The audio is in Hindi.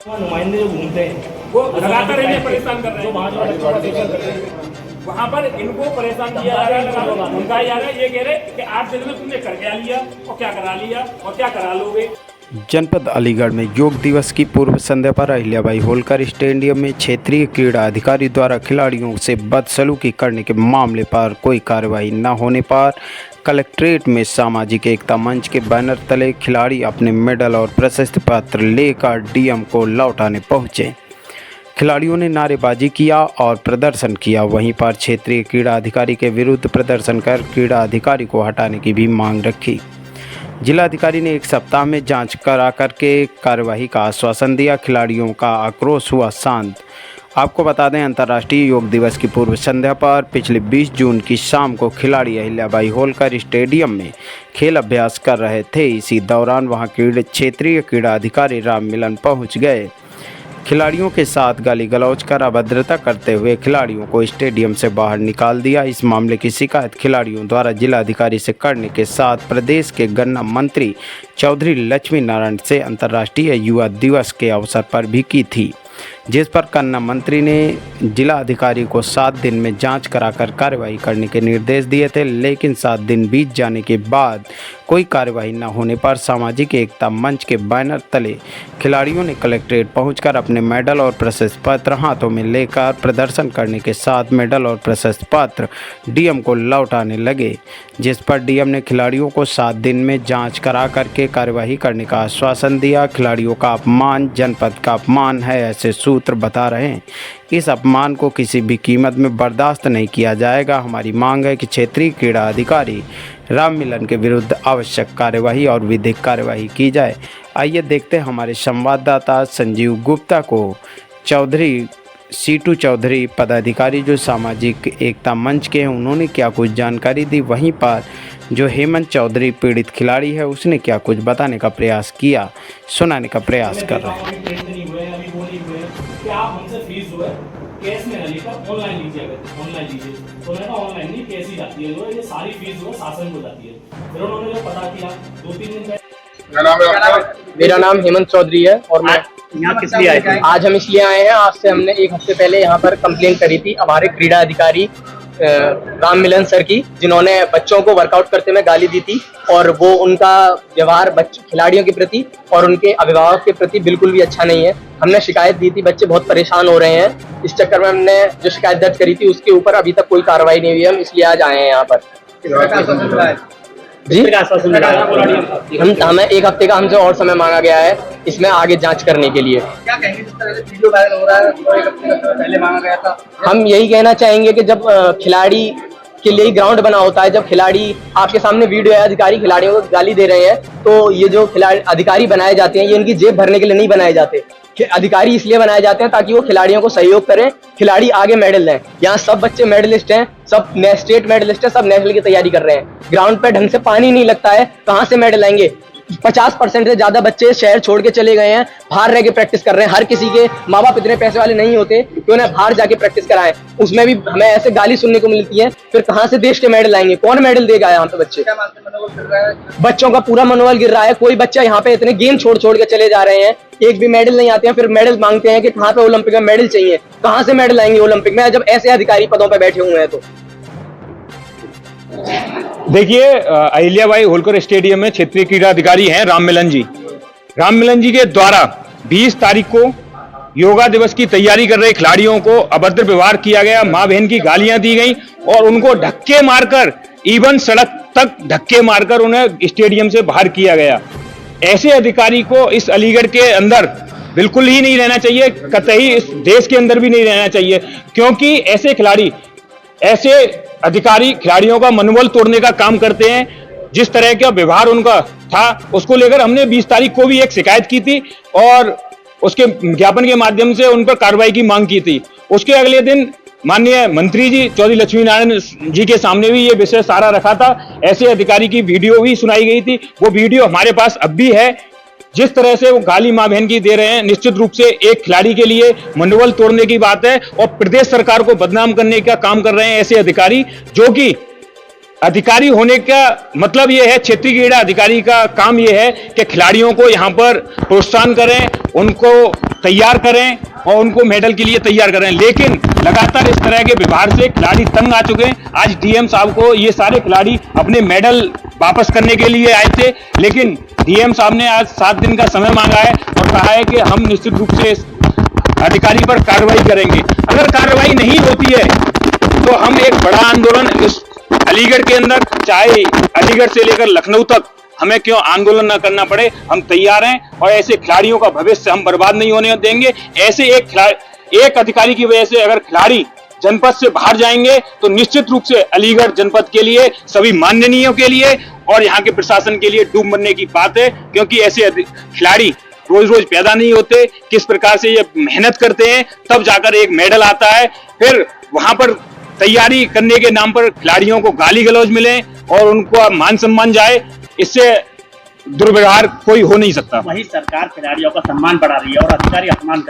नुमाइंदे जो घूमते हैं वो लगातार इन्हें परेशान कर रहे हैं। वहाँ पर इनको परेशान किया जा रहा है, उनका जा रहा है। ये कह रहे कि 8 दिन में तुमने कर क्या लिया और क्या करा लिया और क्या करा लोगे। जनपद अलीगढ़ में योग दिवस की पूर्व संध्या पर अहिल्याबाई होलकर स्टेडियम में क्षेत्रीय क्रीड़ा अधिकारी द्वारा खिलाड़ियों से बदसलूकी करने के मामले पर कोई कार्रवाई न होने पर कलेक्ट्रेट में सामाजिक एकता मंच के बैनर तले खिलाड़ी अपने मेडल और प्रशस्ति पत्र लेकर डीएम को लौटाने पहुंचे। खिलाड़ियों ने नारेबाजी किया और प्रदर्शन किया। वहीं पर क्षेत्रीय क्रीड़ा अधिकारी के विरुद्ध प्रदर्शन कर क्रीड़ा अधिकारी को हटाने की भी मांग रखी। जिलाधिकारी ने 1 सप्ताह में जांच करा करके कार्यवाही का आश्वासन दिया। खिलाड़ियों का आक्रोश हुआ शांत। आपको बता दें, अंतर्राष्ट्रीय योग दिवस की पूर्व संध्या पर पिछले 20 जून की शाम को खिलाड़ी अहिल्याबाई होलकर स्टेडियम में खेल अभ्यास कर रहे थे। इसी दौरान वहां क्षेत्रीय क्रीड़ा अधिकारी राम मिलन पहुंच गए। खिलाड़ियों के साथ गाली गलौज कर अभद्रता करते हुए खिलाड़ियों को स्टेडियम से बाहर निकाल दिया। इस मामले की शिकायत खिलाड़ियों द्वारा जिलाधिकारी से करने के साथ प्रदेश के गन्ना मंत्री चौधरी लक्ष्मी नारायण से अंतर्राष्ट्रीय युवा दिवस के अवसर पर भी की थी, जिस पर गन्ना मंत्री ने जिलाधिकारी को 7 दिन में जांच कराकर कार्रवाई करने के निर्देश दिए थे। लेकिन 7 दिन बीत जाने के बाद कोई कार्रवाई न होने पर सामाजिक एकता मंच के बैनर तले खिलाड़ियों ने कलेक्ट्रेट पहुंचकर अपने मेडल और प्रशस्ति पत्र हाथों में लेकर प्रदर्शन करने के साथ मेडल और प्रशस्ति पत्र डीएम को लौटाने लगे, जिस पर डीएम ने खिलाड़ियों को 7 दिन में जांच करा करके कार्यवाही करने का आश्वासन दिया। खिलाड़ियों का अपमान जनपद का अपमान है, ऐसे सूत्र बता रहे हैं। इस अपमान को किसी भी कीमत में बर्दाश्त नहीं किया जाएगा। हमारी मांग है कि क्षेत्रीय क्रीड़ा अधिकारी राम मिलन के विरुद्ध आवश्यक कार्यवाही और विधिक कार्यवाही की जाए। आइए देखते हैं हमारे संवाददाता संजीव गुप्ता को चौधरी सीटू चौधरी पदाधिकारी जो सामाजिक एकता मंच के हैं, उन्होंने क्या कुछ जानकारी दी। वहीं पर जो हेमंत चौधरी पीड़ित खिलाड़ी है, उसने क्या कुछ बताने का प्रयास किया, सुनाने का प्रयास कर रहे हैं। कैश में लेकर ऑनलाइन लीजिए, अगर ऑनलाइन लीजिए तो मैंने ऑनलाइन नहीं, कैश ही जाती है जो ये सारी फीस जो शासन को जाती है। फिर उन्होंने जो पता किया 2-3 दिन पहले। मेरा नाम हेमंत चौधरी है और मैं यहाँ किस लिए आए थे? आज हम इसलिए आए हैं, आज से हमने 1 हफ्ते पहले यहाँ पर कंप्लेंट करी थी हमारे क्रीड़ा अधिकारी राम मिलन सर की, जिन्होंने बच्चों को वर्कआउट करते में गाली दी थी और वो उनका व्यवहार खिलाड़ियों के प्रति और उनके अभिभावक के प्रति बिल्कुल भी अच्छा नहीं है। हमने शिकायत दी थी, बच्चे बहुत परेशान हो रहे हैं। इस चक्कर में हमने जो शिकायत दर्ज करी थी उसके ऊपर अभी तक कोई कार्रवाई नहीं हुई है। हम इसलिए आज आए हैं यहाँ पर। जी हमें 1 हफ्ते का हमसे और समय मांगा गया है इसमें आगे जांच करने के लिए। क्या कहेंगे जिस तरह से वीडियो वायरल हो रहा है, 1 हफ्ते का पहले मांगा गया था? हम यही कहना चाहेंगे कि जब खिलाड़ी के लिए ग्राउंड बना होता है, जब खिलाड़ी आपके सामने वीडियो है, अधिकारी खिलाड़ियों को गाली दे रहे हैं, तो ये जो खिलाड़ी अधिकारी बनाए जाते हैं ये इनकी जेब भरने के लिए नहीं बनाए जाते। अधिकारी इसलिए बनाए जाते हैं ताकि वो खिलाड़ियों को सहयोग करें, खिलाड़ी आगे मेडल लें। यहाँ सब बच्चे मेडलिस्ट हैं, सब स्टेट मेडलिस्ट हैं, सब नेशनल की तैयारी कर रहे हैं। ग्राउंड पे ढंग से पानी नहीं लगता है, कहाँ से मेडल आएंगे? 50% से ज्यादा बच्चे शहर छोड़ के चले गए हैं, बाहर रह के प्रैक्टिस कर रहे हैं। हर किसी के माँ बाप इतने पैसे वाले नहीं होते कि उन्हें बाहर जाके प्रैक्टिस कराएं, उसमें भी हमें ऐसे गाली सुनने को मिलती है। फिर कहाँ से देश के मेडल आएंगे? कौन मेडल देगा यहाँ पे? बच्चे क्या मानते हैं, मनोबल गिर रहा है? बच्चों का पूरा मनोबल गिर रहा है। कोई बच्चा यहाँ पे इतने गेम छोड़ के चले जा रहे हैं, एक भी मेडल नहीं आते हैं। फिर मेडल मांगते हैं कि कहाँ पे ओलंपिक में मेडल चाहिए। कहाँ से मेडल आएंगे ओलंपिक में जब ऐसे अधिकारी पदों पर बैठे हुए हैं? तो देखिए, अहिल्याबाई होलकर स्टेडियम में क्षेत्रीय क्रीड़ा अधिकारी हैं राम मिलन जी। राम मिलन जी के द्वारा 20 तारीख को योगा दिवस की तैयारी कर रहे खिलाड़ियों को अभद्र व्यवहार किया गया, मां बहन की गालियां दी गई और उनको धक्के मारकर, इवन सड़क तक धक्के मारकर उन्हें स्टेडियम से बाहर किया गया। ऐसे अधिकारी को इस अलीगढ़ के अंदर बिल्कुल ही नहीं रहना चाहिए, कतई इस देश के अंदर भी नहीं रहना चाहिए, क्योंकि ऐसे खिलाड़ी, ऐसे अधिकारी खिलाड़ियों का मनोबल तोड़ने का काम करते हैं। जिस तरह का व्यवहार उनका था उसको लेकर हमने 20 तारीख को भी एक शिकायत की थी और उसके ज्ञापन के माध्यम से उन पर कार्रवाई की मांग की थी। उसके अगले दिन माननीय मंत्री जी चौधरी लक्ष्मी नारायण जी के सामने भी ये विषय सारा रखा था। ऐसे अधिकारी की वीडियो भी सुनाई गई थी, वो वीडियो हमारे पास अब भी है। जिस तरह से वो गाली मां बहन की दे रहे हैं, निश्चित रूप से एक खिलाड़ी के लिए मनोबल तोड़ने की बात है और प्रदेश सरकार को बदनाम करने का काम कर रहे हैं ऐसे अधिकारी, जो कि अधिकारी होने का मतलब ये है, क्षेत्रीय क्रीड़ा अधिकारी का काम ये है कि खिलाड़ियों को यहाँ पर प्रोत्साहन करें, उनको तैयार करें और उनको मेडल के लिए तैयार करें। लेकिन लगातार इस तरह के व्यवहार से खिलाड़ी तंग आ चुके हैं। आज डीएम साहब को ये सारे खिलाड़ी अपने मेडल वापस करने के लिए आए थे, लेकिन डीएम साहब ने आज 7 दिन का समय मांगा है और कहा है कि हम निश्चित रूप से इस अधिकारी पर कार्रवाई करेंगे। अगर कार्रवाई नहीं होती है तो हम एक बड़ा आंदोलन इस अलीगढ़ के अंदर, चाहे अलीगढ़ से लेकर लखनऊ तक हमें क्यों आंदोलन न करना पड़े, हम तैयार हैं। और ऐसे खिलाड़ियों का भविष्य हम बर्बाद नहीं होने देंगे। ऐसे एक अधिकारी की वजह से अगर खिलाड़ी जनपद से बाहर जाएंगे तो निश्चित रूप से अलीगढ़ जनपद के लिए, सभी माननीयों के लिए और यहाँ के प्रशासन के लिए डूब मरने की बात है, क्योंकि ऐसे खिलाड़ी रोज रोज पैदा नहीं होते। किस प्रकार से ये मेहनत करते हैं, तब जाकर एक मेडल आता है। फिर वहां पर तैयारी करने के नाम पर खिलाड़ियों को गाली गलौज मिले और उनको मान सम्मान जाए, इससे दुर्व्यवहार कोई हो नहीं सकता। वही सरकार खिलाड़ियों का सम्मान बढ़ा रही है और अधिकारी अपमान कर